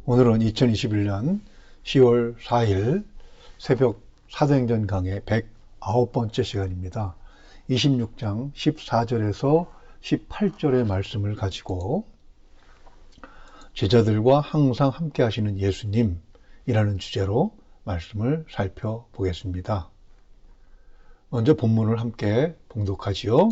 오늘은 2021년 10월 4일 새벽 사도행전 강의 109번째 시간입니다. 26장 14절에서 18절의 말씀을 가지고 제자들과 항상 함께 하시는 예수님이라는 주제로 말씀을 살펴보겠습니다. 먼저 본문을 함께 봉독하지요.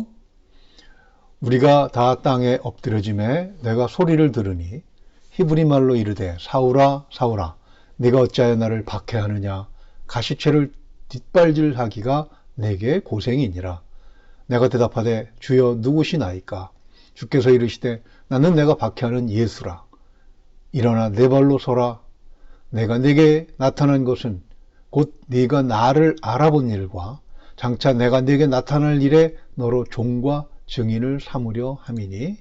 우리가 다 땅에 엎드려짐에 내가 소리를 들으니 히브리 말로 이르되 사울아 사울아 네가 어찌하여 나를 박해하느냐 가시체를 뒷발질하기가 내게 고생이니라. 내가 대답하되 주여 누구시나이까? 주께서 이르시되 나는 내가 박해하는 예수라. 일어나 네 발로 서라. 내가 네게 나타난 것은 곧 네가 나를 알아본 일과 장차 내가 네게 나타날 일에 너로 종과 증인을 삼으려 함이니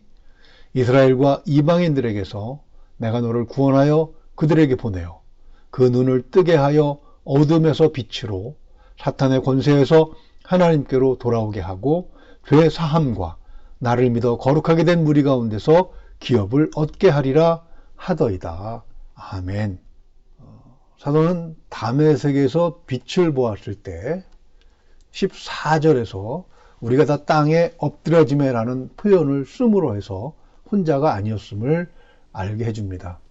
이스라엘과 이방인들에게서 내가 너를 구원하여 그들에게 보내어 그 눈을 뜨게 하여 어둠에서 빛으로 사탄의 권세에서 하나님께로 돌아오게 하고 죄 사함과 나를 믿어 거룩하게 된 무리 가운데서 기업을 얻게 하리라 하더이다. 아멘. 사도는 다메섹에서 빛을 보았을 때 14절에서 우리가 다 땅에 엎드려지매라는 표현을 씀으로 해서 혼자가 아니었음을 알게 해줍니다.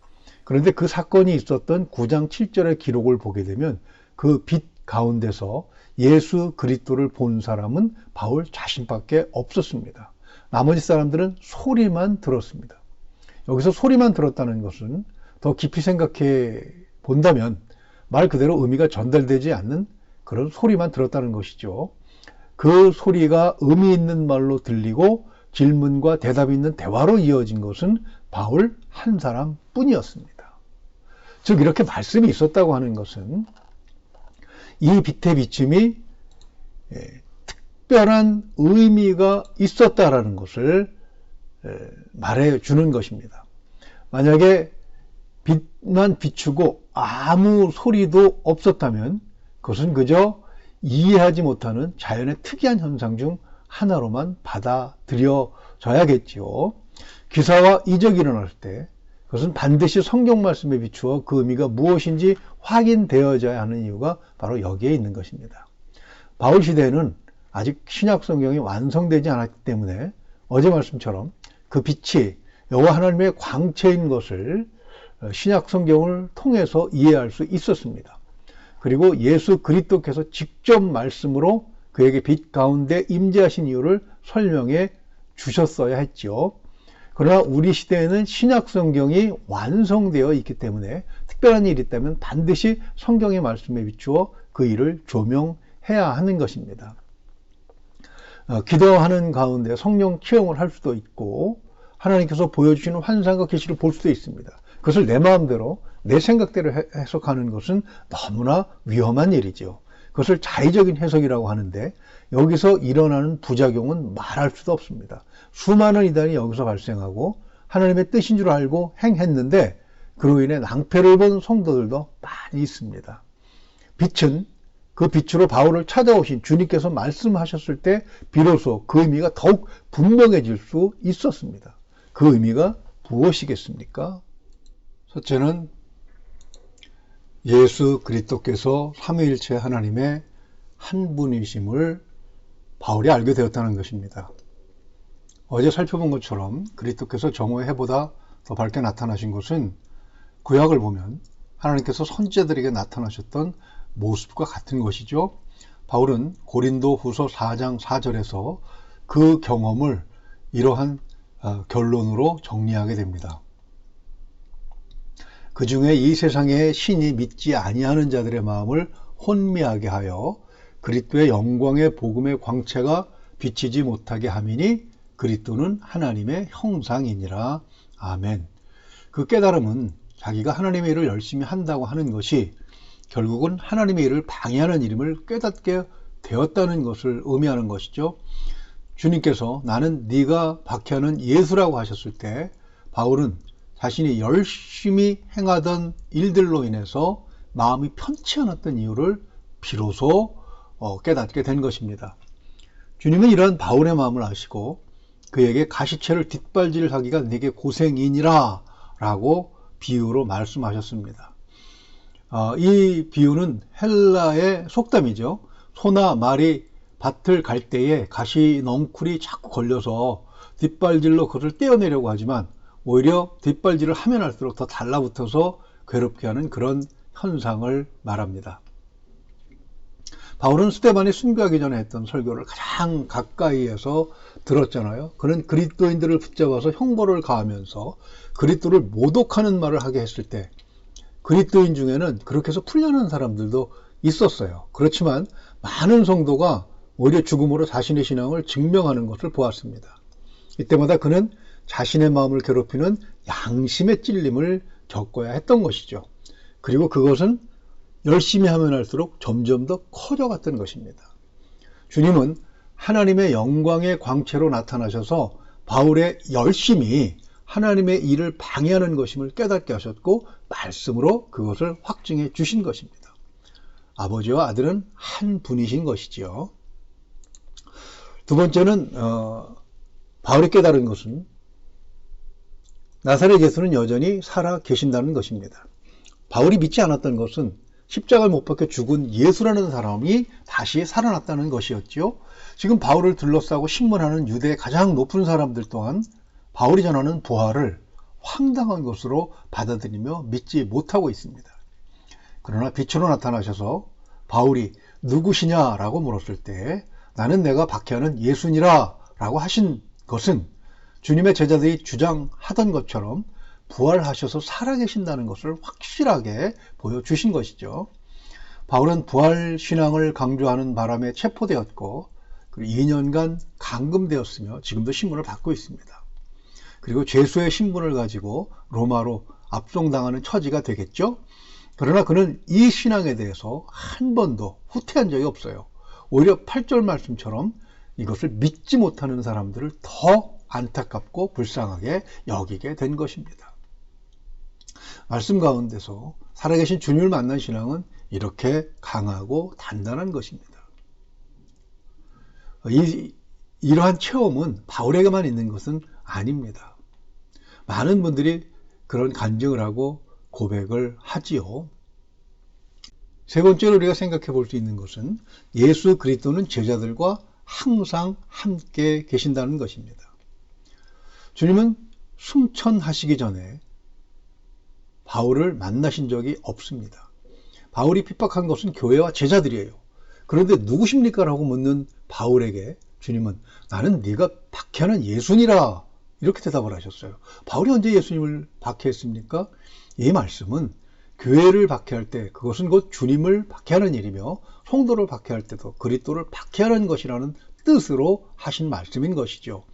그런데 그 사건이 있었던 9장 7절의 기록을 보게 되면 그 빛 가운데서 예수 그리스도를 본 사람은 바울 자신밖에 없었습니다. 나머지 사람들은 소리만 들었습니다. 여기서 소리만 들었다는 것은 더 깊이 생각해 본다면 말 그대로 의미가 전달되지 않는 그런 소리만 들었다는 것이죠. 그 소리가 의미 있는 말로 들리고 질문과 대답이 있는 대화로 이어진 것은 바울 한 사람 뿐이었습니다. 즉 이렇게 말씀이 있었다고 하는 것은 이 빛의 비침이 특별한 의미가 있었다라는 것을 말해주는 것입니다. 만약에 빛만 비추고 아무 소리도 없었다면 그것은 그저 이해하지 못하는 자연의 특이한 현상 중 하나로만 받아들여져야겠지요. 기사와 이적이 일어날 때 그것은 반드시 성경 말씀에 비추어 그 의미가 무엇인지 확인되어져야 하는 이유가 바로 여기에 있는 것입니다. 바울 시대에는 아직 신약 성경이 완성되지 않았기 때문에 어제 말씀처럼 그 빛이 여호와 하나님의 광채인 것을 신약 성경을 통해서 이해할 수 있었습니다. 그리고 예수 그리스도께서 직접 말씀으로 그에게 빛 가운데 임재하신 이유를 설명해 주셨어야 했죠. 그러나 우리 시대에는 신약 성경이 완성되어 있기 때문에 특별한 일이 있다면 반드시 성경의 말씀에 비추어 그 일을 조명해야 하는 것입니다. 기도하는 가운데 성령 체험을 할 수도 있고 하나님께서 보여주시는 환상과 계시를 볼 수도 있습니다. 그것을 내 마음대로 내 생각대로 해석하는 것은 너무나 위험한 일이죠. 그것을 자의적인 해석이라고 하는데 여기서 일어나는 부작용은 말할 수도 없습니다. 수많은 이단이 여기서 발생하고 하나님의 뜻인 줄 알고 행했는데 그로 인해 낭패를 본 성도들도 많이 있습니다. 빛은 그 빛으로 바울을 찾아오신 주님께서 말씀하셨을 때 비로소 그 의미가 더욱 분명해질 수 있었습니다. 그 의미가 무엇이겠습니까? 첫째는 예수 그리스도께서 삼위일체 하나님의 한 분이심을 바울이 알게 되었다는 것입니다. 어제 살펴본 것처럼 그리스도께서 정오의 해보다 더 밝게 나타나신 것은 구약을 보면 하나님께서 선지자들에게 나타나셨던 모습과 같은 것이죠. 바울은 고린도 후서 4장 4절에서 그 경험을 이러한 결론으로 정리하게 됩니다. 그 중에 이 세상에 신이 믿지 아니하는 자들의 마음을 혼미하게 하여 그리스도의 영광의 복음의 광채가 비치지 못하게 함이니 그리스도는 하나님의 형상이니라. 아멘. 그 깨달음은 자기가 하나님의 일을 열심히 한다고 하는 것이 결국은 하나님의 일을 방해하는 일임을 깨닫게 되었다는 것을 의미하는 것이죠. 주님께서 나는 네가 박해하는 예수라고 하셨을 때 바울은 자신이 열심히 행하던 일들로 인해서 마음이 편치 않았던 이유를 비로소 깨닫게 된 것입니다. 주님은 이러한 바울의 마음을 아시고 그에게 가시체를 뒷발질하기가 네게 고생이니라 라고 비유로 말씀하셨습니다. 이 비유는 헬라의 속담이죠. 소나 말이 밭을 갈 때에 가시 넝쿨이 자꾸 걸려서 뒷발질로 그것을 떼어내려고 하지만 오히려 뒷발질을 하면 할수록 더 달라붙어서 괴롭게 하는 그런 현상을 말합니다. 바울은 스데반이 순교하기 전에 했던 설교를 가장 가까이에서 들었잖아요. 그는 그리스도인들을 붙잡아서 형벌을 가하면서 그리스도를 모독하는 말을 하게 했을 때 그리스도인 중에는 그렇게 해서 풀려나는 사람들도 있었어요. 그렇지만 많은 성도가 오히려 죽음으로 자신의 신앙을 증명하는 것을 보았습니다. 이때마다 그는 자신의 마음을 괴롭히는 양심의 찔림을 겪어야 했던 것이죠. 그리고 그것은 열심히 하면 할수록 점점 더 커져갔던 것입니다. 주님은 하나님의 영광의 광채로 나타나셔서 바울의 열심히 하나님의 일을 방해하는 것임을 깨닫게 하셨고 말씀으로 그것을 확증해 주신 것입니다. 아버지와 아들은 한 분이신 것이지요. 두 번째는 바울이 깨달은 것은 나사렛 예수는 여전히 살아 계신다는 것입니다. 바울이 믿지 않았던 것은 십자가를 못 박혀 죽은 예수라는 사람이 다시 살아났다는 것이었죠. 지금 바울을 둘러싸고 신문하는 유대의 가장 높은 사람들 또한 바울이 전하는 부활을 황당한 것으로 받아들이며 믿지 못하고 있습니다. 그러나 빛으로 나타나셔서 바울이 누구시냐라고 물었을 때 나는 내가 박해하는 예수니라 라고 하신 것은 주님의 제자들이 주장하던 것처럼 부활하셔서 살아계신다는 것을 확실하게 보여주신 것이죠. 바울은 부활신앙을 강조하는 바람에 체포되었고 그리고 2년간 감금되었으며 지금도 신문을 받고 있습니다. 그리고 죄수의 신분을 가지고 로마로 압송당하는 처지가 되겠죠. 그러나 그는 이 신앙에 대해서 한 번도 후퇴한 적이 없어요. 오히려 8절 말씀처럼 이것을 믿지 못하는 사람들을 더 안타깝고 불쌍하게 여기게 된 것입니다. 말씀 가운데서 살아계신 주님을 만난 신앙은 이렇게 강하고 단단한 것입니다. 이러한 체험은 바울에게만 있는 것은 아닙니다. 많은 분들이 그런 간증을 하고 고백을 하지요. 세 번째로 우리가 생각해 볼 수 있는 것은 예수 그리스도는 제자들과 항상 함께 계신다는 것입니다. 주님은 승천하시기 전에 바울을 만나신 적이 없습니다. 바울이 핍박한 것은 교회와 제자들이에요. 그런데 누구십니까? 라고 묻는 바울에게 주님은 나는 네가 박해하는 예수니라 이렇게 대답을 하셨어요. 바울이 언제 예수님을 박해했습니까? 이 말씀은 교회를 박해할 때 그것은 곧 주님을 박해하는 일이며 성도를 박해할 때도 그리스도를 박해하는 것이라는 뜻으로 하신 말씀인 것이죠.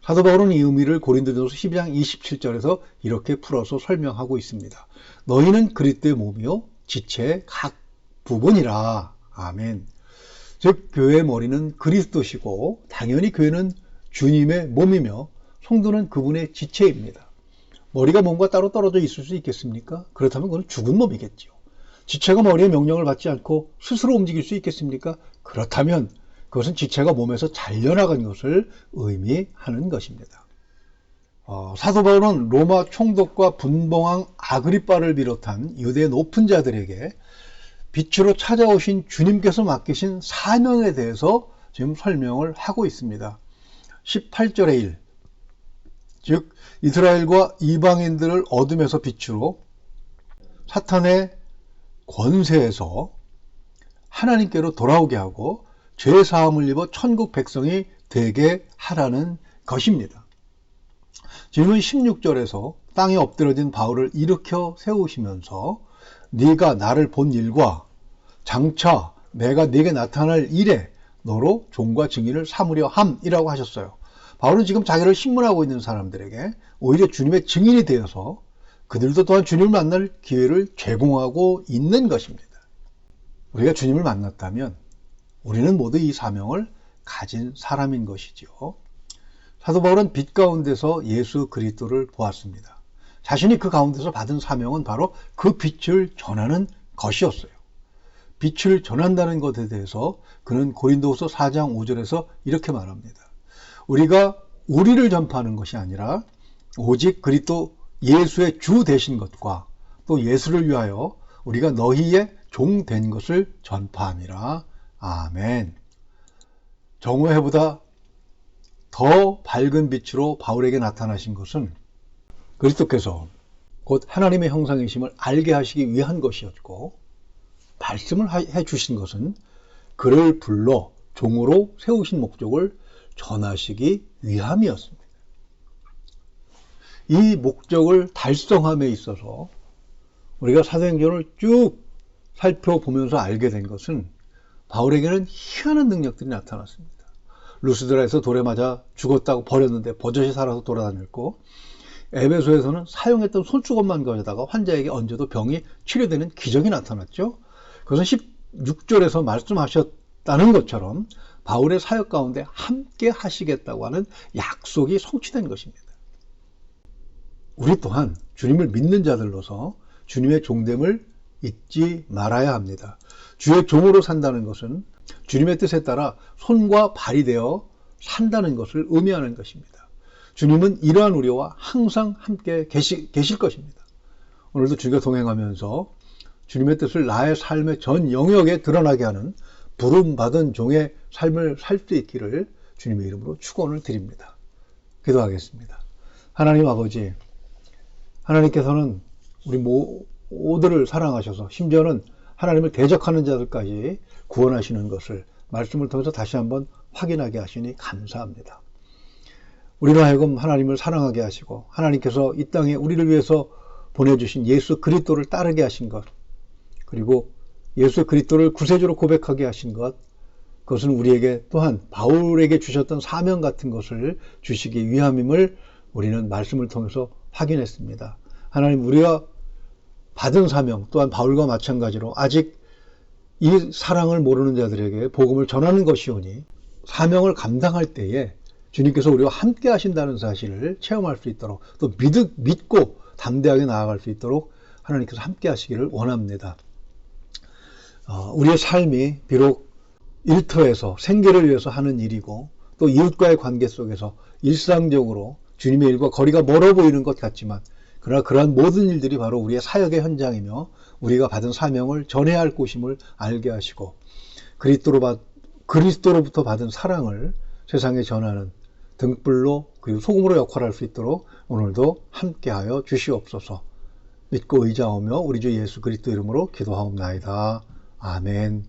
사도 바울은 이 의미를 고린도전서 12장 27절에서 이렇게 풀어서 설명하고 있습니다. 너희는 그리스도의 몸이요 지체의 각 부분이라. 아멘. 즉 교회의 머리는 그리스도시고 당연히 교회는 주님의 몸이며 성도는 그분의 지체입니다. 머리가 몸과 따로 떨어져 있을 수 있겠습니까? 그렇다면 그건 죽은 몸이겠죠. 지체가 머리의 명령을 받지 않고 스스로 움직일 수 있겠습니까? 그렇다면 그것은 지체가 몸에서 잘려나간 것을 의미하는 것입니다. 사도 바울은 로마 총독과 분봉왕 아그리빠를 비롯한 유대의 높은 자들에게 빛으로 찾아오신 주님께서 맡기신 사명에 대해서 지금 설명을 하고 있습니다. 18절의 1, 즉 이스라엘과 이방인들을 어둠에서 빛으로 사탄의 권세에서 하나님께로 돌아오게 하고 죄 사함을 입어 천국 백성이 되게 하라는 것입니다. 질문 16절에서 땅에 엎드려진 바울을 일으켜 세우시면서 네가 나를 본 일과 장차 내가 네게 나타날 일에 너로 종과 증인을 삼으려 함이라고 하셨어요. 바울은 지금 자기를 신문하고 있는 사람들에게 오히려 주님의 증인이 되어서 그들도 또한 주님을 만날 기회를 제공하고 있는 것입니다. 우리가 주님을 만났다면 우리는 모두 이 사명을 가진 사람인 것이죠. 사도 바울은 빛 가운데서 예수 그리스도를 보았습니다. 자신이 그 가운데서 받은 사명은 바로 그 빛을 전하는 것이었어요. 빛을 전한다는 것에 대해서 그는 고린도후서 4장 5절에서 이렇게 말합니다. 우리가 우리를 전파하는 것이 아니라 오직 그리스도 예수의 주 되신 것과 또 예수를 위하여 우리가 너희의 종 된 것을 전파함이라. 아멘. 정오해보다 더 밝은 빛으로 바울에게 나타나신 것은 그리스도께서 곧 하나님의 형상이심을 알게 하시기 위한 것이었고, 말씀을 해 주신 것은 그를 불러 종으로 세우신 목적을 전하시기 위함이었습니다. 이 목적을 달성함에 있어서 우리가 사도행전을 쭉 살펴보면서 알게 된 것은 바울에게는 희한한 능력들이 나타났습니다. 루스드라에서 돌에 맞아 죽었다고 버렸는데 버젓이 살아서 돌아다녔고, 에베소에서는 사용했던 손수건만 가져다가 환자에게 얹어도 병이 치료되는 기적이 나타났죠. 그것은 16절에서 말씀하셨다는 것처럼 바울의 사역 가운데 함께 하시겠다고 하는 약속이 성취된 것입니다. 우리 또한 주님을 믿는 자들로서 주님의 종됨을 잊지 말아야 합니다. 주의 종으로 산다는 것은 주님의 뜻에 따라 손과 발이 되어 산다는 것을 의미하는 것입니다. 주님은 이러한 우리와 항상 함께 계실 것입니다. 오늘도 주님과 동행하면서 주님의 뜻을 나의 삶의 전 영역에 드러나게 하는 부름받은 종의 삶을 살 수 있기를 주님의 이름으로 축원을 드립니다. 기도하겠습니다. 하나님 아버지, 하나님께서는 우리 모두를 사랑하셔서 심지어는 하나님을 대적하는 자들까지 구원하시는 것을 말씀을 통해서 다시 한번 확인하게 하시니 감사합니다. 우리로 하여금 하나님을 사랑하게 하시고 하나님께서 이 땅에 우리를 위해서 보내주신 예수 그리스도를 따르게 하신 것, 그리고 예수 그리스도를 구세주로 고백하게 하신 것, 그것은 우리에게 또한 바울에게 주셨던 사명 같은 것을 주시기 위함임을 우리는 말씀을 통해서 확인했습니다. 하나님, 우리가 받은 사명 또한 바울과 마찬가지로 아직 이 사랑을 모르는 자들에게 복음을 전하는 것이오니 사명을 감당할 때에 주님께서 우리와 함께 하신다는 사실을 체험할 수 있도록, 또 믿고 담대하게 나아갈 수 있도록 하나님께서 함께 하시기를 원합니다. 우리의 삶이 비록 일터에서 생계를 위해서 하는 일이고 또 이웃과의 관계 속에서 일상적으로 주님의 일과 거리가 멀어 보이는 것 같지만, 그러나 그러한 모든 일들이 바로 우리의 사역의 현장이며 우리가 받은 사명을 전해야 할 곳임을 알게 하시고, 그리스도로부터 받은 사랑을 세상에 전하는 등불로 그리고 소금으로 역할할 수 있도록 오늘도 함께하여 주시옵소서. 믿고 의지하오며 우리 주 예수 그리스도 이름으로 기도하옵나이다. 아멘.